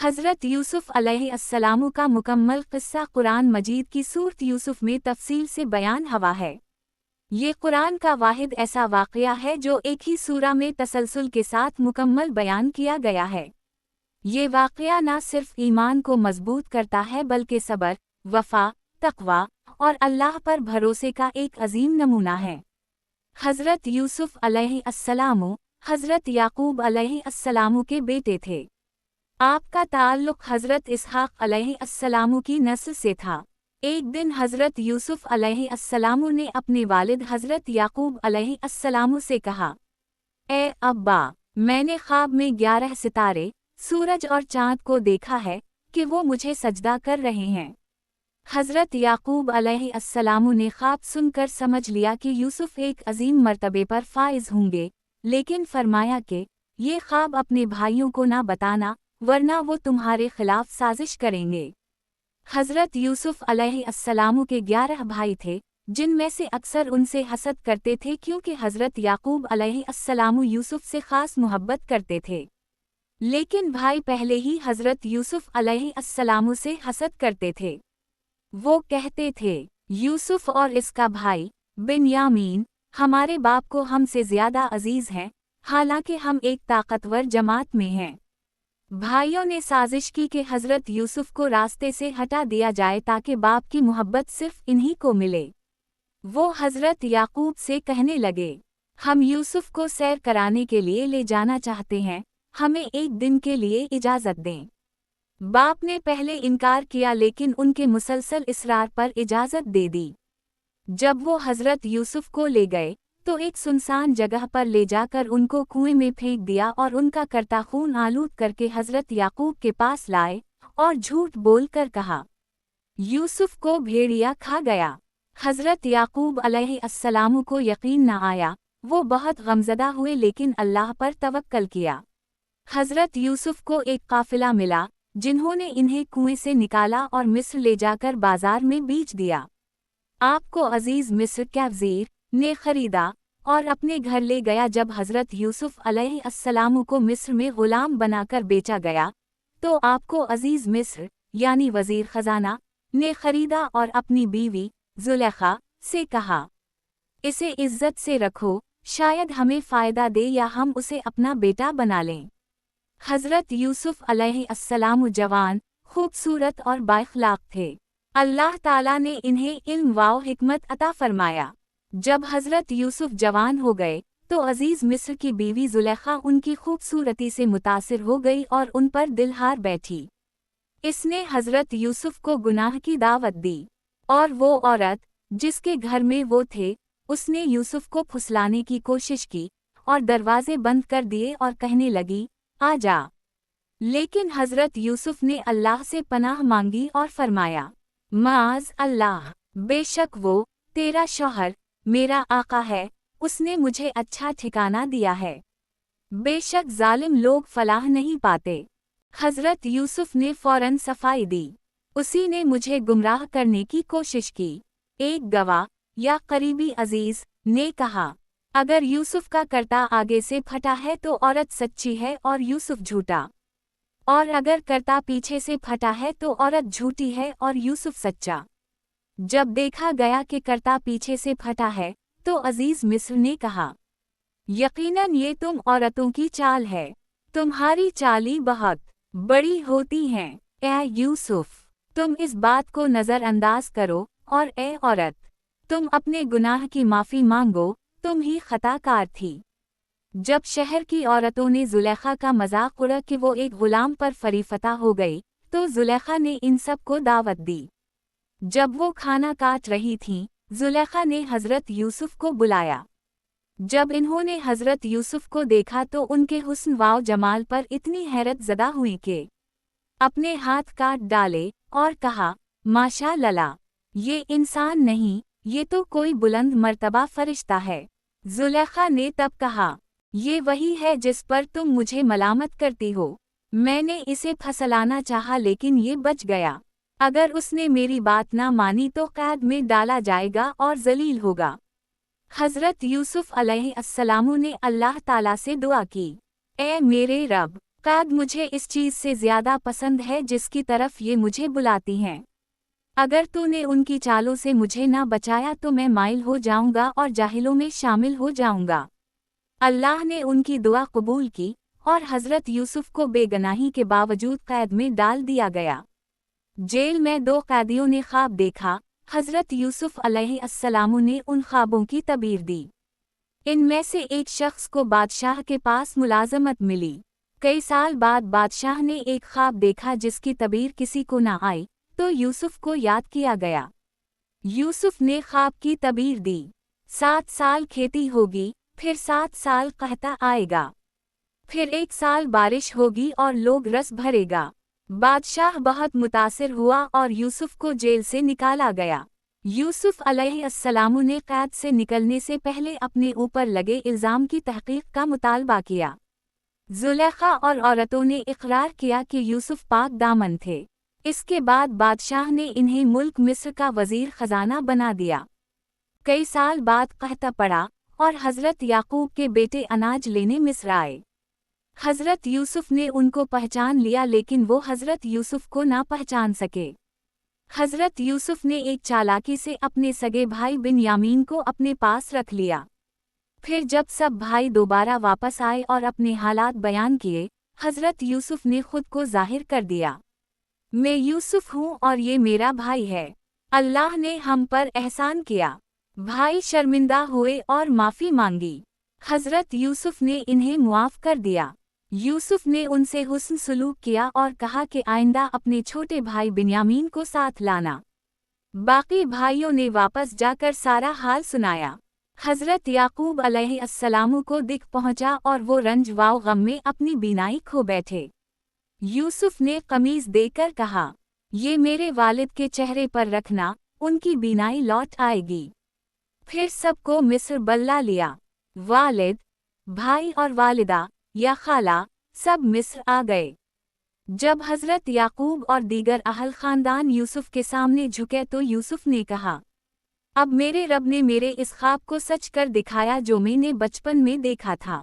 हज़रत यूसुफ अलैहिस्सलाम का मुकम्मल क़िस्सा कुरान मजीद की सूरत यूसुफ में तफसील से बयान हुआ है। ये कुरान का वाहिद ऐसा वाक़या है जो एक ही सूरा में तसलसल के साथ मुकम्मल बयान किया गया है। ये वाक़या न सिर्फ ईमान को मजबूत करता है बल्कि सब्र, वफ़ा, तक़वा और अल्लाह पर भरोसे का एक अजीम नमूना है। हज़रत यूसुफ अलैहिस्सलाम हज़रत याकूब अलैहिस्सलाम के बेटे थे। आपका ताल्लुक़ हज़रत इसहाक़ अलैहिस्सलाम की नस्ल से था। एक दिन हज़रत यूसुफ अलैहिस्सलाम ने अपने वालिद हज़रत याकूब अलैहिस्सलाम से कहा, ए अब्बा, मैंने ख्वाब में 11 सितारे, सूरज और चाँद को देखा है कि वो मुझे सजदा कर रहे हैं। हज़रत याकूब अलैहिस्सलाम ने ख्वाब सुनकर समझ लिया कि यूसुफ एक अजीम मर्तबे पर फाइज होंगे, लेकिन फरमाया कि ये ख्वाब अपने भाइयों को ना बताना, वरना वो तुम्हारे खिलाफ साजिश करेंगे। हज़रत यूसुफ अलैहिस्सलाम के 11 भाई थे, जिनमें से अक्सर उनसे हसद करते थे क्योंकि हज़रत याकूब अलैहिस्सलाम यूसुफ से ख़ास मोहब्बत करते थे। लेकिन भाई पहले ही हज़रत यूसुफ अलैहिस्सलाम से हसद करते थे। वो कहते थे, यूसुफ और इसका भाई बिन्यामीन हमारे बाप को हमसे ज़्यादा अजीज़ हैं, हालांकि हम एक ताकतवर जमात में हैं। भाइयों ने साजिश की कि हज़रत यूसुफ को रास्ते से हटा दिया जाए ताकि बाप की मोहब्बत सिर्फ इन्हीं को मिले। वो हज़रत याकूब से कहने लगे, हम यूसुफ को सैर कराने के लिए ले जाना चाहते हैं, हमें एक दिन के लिए इजाज़त दें। बाप ने पहले इनकार किया लेकिन उनके मुसलसल इसरार पर इजाज़त दे दी। जब वो हज़रत यूसुफ को ले गए तो एक सुनसान जगह पर ले जाकर उनको कुएं में फेंक दिया और उनका करता खून आलूद करके हज़रत याकूब के पास लाए और झूठ बोल कर कहा, यूसुफ को भेड़िया खा गया। हज़रत याकूब अलैहिस्सलाम को यकीन न आया, वो बहुत गमज़दा हुए लेकिन अल्लाह पर तवक्कल किया। हज़रत यूसुफ को एक काफ़िला मिला, जिन्होंने इन्हें कुएं से निकाला और मिस्र ले जाकर बाजार में बेच दिया। आपको अजीज़ मिस्र का वज़ीर ने खरीदा और अपने घर ले गया। जब हज़रत यूसुफ अलैहिस्सलाम को मिस्र में ग़ुलाम बनाकर बेचा गया तो आपको अजीज़ मिस्र यानी वज़ीर ख़ज़ाना ने खरीदा और अपनी बीवी ज़ुलेखा से कहा, इसे इज़्ज़त से रखो, शायद हमें फ़ायदा दे या हम उसे अपना बेटा बना लें। हज़रत यूसुफ अलैहिस्सलाम जवान, खूबसूरत और बाइख़लाक़ थे। अल्लाह ताला ने इन्हें इल्म व हिकमत अता फ़रमाया। जब हज़रत यूसुफ जवान हो गए तो अजीज़ मिस्र की बीवी ज़ुलेखा उनकी खूबसूरती से मुतासिर हो गई और उन पर दिल हार बैठी। इसने हज़रत यूसुफ को गुनाह की दावत दी और वो औरत जिसके घर में वो थे, उसने यूसुफ को फुसलाने की कोशिश की और दरवाजे बंद कर दिए और कहने लगी, आ जा। लेकिन हज़रत यूसुफ ने अल्लाह से पनाह मांगी और फरमाया, माज़ अल्लाह, बेशक वो तेरा शौहर मेरा आका है, उसने मुझे अच्छा ठिकाना दिया है। बेशक जालिम लोग फलाह नहीं पाते। हज़रत यूसुफ ने फ़ौरन सफाई दी, उसी ने मुझे गुमराह करने की कोशिश की। एक गवाह या करीबी अजीज़ ने कहा, अगर यूसुफ का कर्ता आगे से फटा है तो औरत सच्ची है और यूसुफ झूठा, और अगर कर्ता पीछे से फटा है तो औरत झूठी है और यूसुफ सच्चा। जब देखा गया कि कर्ता पीछे से फटा है तो अजीज़ मिस्र ने कहा, यकीनन ये तुम औरतों की चाल है, तुम्हारी चाली बहुत बड़ी होती हैं। ए यूसुफ, तुम इस बात को नज़रअंदाज करो और ए औरत, तुम अपने गुनाह की माफ़ी मांगो, तुम ही खताकार थी। जब शहर की औरतों ने ज़ुलेखा का मजाक उड़ा कि वो एक ग़ुलाम पर फरीफता हो गई तो ज़ुलेखा ने इन सब को दावत दी। जब वो खाना काट रही थीं, ज़ुलेखा ने हज़रत यूसुफ को बुलाया। जब इन्होंने हज़रत यूसुफ को देखा तो उनके हुस्न व जमाल पर इतनी हैरत ज़दा हुई कि अपने हाथ काट डाले और कहा, माशा अल्लाह, ये इंसान नहीं, ये तो कोई बुलंद मर्तबा फरिश्ता है। ज़ुलेखा ने तब कहा, ये वही है जिस पर तुम मुझे मलामत करती हो। मैंने इसे फसलाना चाहा लेकिन ये बच गया। अगर उसने मेरी बात ना मानी तो कैद में डाला जाएगा और जलील होगा। हज़रत यूसुफ अलैहिस्सलाम ने अल्लाह ताला से दुआ की, ए मेरे रब, قید مجھے اس چیز سے زیادہ پسند ہے جس کی طرف یہ مجھے بلاتی ہیں۔ اگر تو نے ان کی چالوں سے مجھے نہ بچایا تو میں مائل ہو جاؤں گا اور جاہلوں میں شامل ہو جاؤں گا۔ اللہ نے ان کی دعا قبول کی اور حضرت یوسف کو بے گناہی کے باوجود قید میں ڈال دیا گیا۔ جیل میں 2 قیدیوں نے خواب دیکھا۔ حضرت یوسف علیہ السلام نے ان خوابوں کی تعبیر دی۔ ان میں سے ایک شخص کو بادشاہ کے پاس ملازمت ملی۔ کئی سال بعد بادشاہ نے ایک خواب دیکھا جس کی تعبیر کسی کو نہ آئی، تو یوسف کو یاد کیا گیا۔ یوسف نے خواب کی تعبیر دی۔ 7 سال کھیتی ہوگی، پھر 7 سال قحط آئے گا، پھر 1 سال بارش ہوگی اور لوگ رس بھرے گا۔ بادشاہ بہت متاثر ہوا اور یوسف کو جیل سے نکالا گیا۔ یوسف علیہ السلام نے قید سے نکلنے سے پہلے اپنے اوپر لگے الزام کی تحقیق کا مطالبہ کیا۔ زلیخا اور عورتوں نے اقرار کیا کہ یوسف پاک دامن تھے۔ اس کے بعد بادشاہ نے انہیں ملک مصر کا وزیر خزانہ بنا دیا۔ کئی سال بعد قحط پڑا اور حضرت یعقوب کے بیٹے اناج لینے مصر آئے۔ حضرت یوسف نے ان کو پہچان لیا لیکن وہ حضرت یوسف کو نہ پہچان سکے۔ حضرت یوسف نے ایک چالاکی سے اپنے سگے بھائی بنیامین کو اپنے پاس رکھ لیا۔ پھر جب سب بھائی دوبارہ واپس آئے اور اپنے حالات بیان کیے، حضرت یوسف نے خود کو ظاہر کر دیا۔ میں یوسف ہوں اور یہ میرا بھائی ہے۔ اللہ نے ہم پر احسان کیا۔ بھائی شرمندہ ہوئے اور معافی مانگی۔ حضرت یوسف نے انہیں معاف کر دیا۔ یوسف نے ان سے حسن سلوک کیا اور کہا کہ آئندہ اپنے چھوٹے بھائی بنیامین کو ساتھ لانا۔ باقی بھائیوں نے واپس جا کر سارا حال سنایا۔ حضرت یعقوب علیہ السلام کو دکھ پہنچا اور وہ رنج و غم میں اپنی بینائی کھو بیٹھے۔ یوسف نے قمیض دے کر کہا، یہ میرے والد کے چہرے پر رکھنا، ان کی بینائی لوٹ آئے گی۔ پھر سب کو مصر بلا لیا۔ والد، بھائی اور والدہ یا خالہ سب مصر آ گئے۔ جب حضرت یعقوب اور دیگر اہل خاندان یوسف کے سامنے جھکے تو یوسف نے کہا، اب میرے رب نے میرے اس خواب کو سچ کر دکھایا جو میں نے بچپن میں دیکھا تھا۔